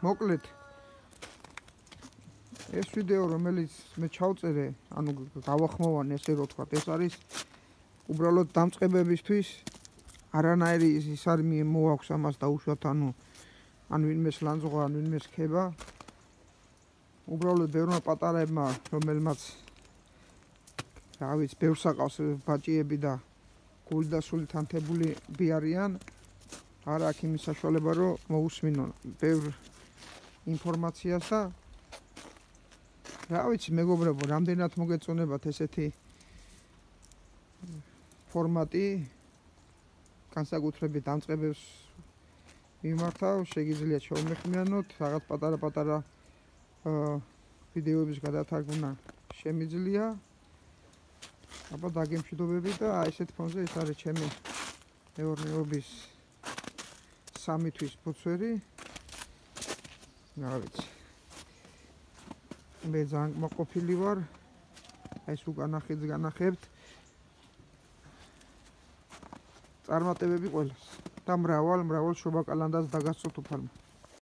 მოკლედ ეს ვიდეო რომელიც მე ჩავწერე, ანუ გავახმოვან ესე რომ თქვა, ეს არის უბრალოდ დამწყებებისთვის, არანაირი ის არ მოაქვს ამას დაუშვათ, ანუ ან ვინმეს ლანძღვა, ან ვინმეს ხება. უბრალოდ ბევრმა პატარებმა, რომელმაც რა ვიცი, ბევრს აყავს ბაჭიები და გული და სულით ანთებულები არიან, არ აქვს იმის საშუალება, რომ მოусმინონ ბევრ ინფორმაციას და რა ვიცი, მეგობრებო, რამდენად მოგეწონებათ ესეთი ფორმატი, განსაკუთრებით დამწყებებს მიმართავ, შეგიძლიათ შევმეხმიანოთ, რაღაც პატარა ვიდეოების გადათარგმნა შემიძლია. აბა დაგემშვიდობებით და ესეთ ფონზე ეს არის ჩემი მეურნეობის 3 თვის ფუცვერი. რა ვიცი. მე ძალიან მოყოფილი ვარ. ეს უკანახიც განახებთ. წარმატებები ყველას და მრავალ შობა კალანდას დაგასწოთ უფალმა.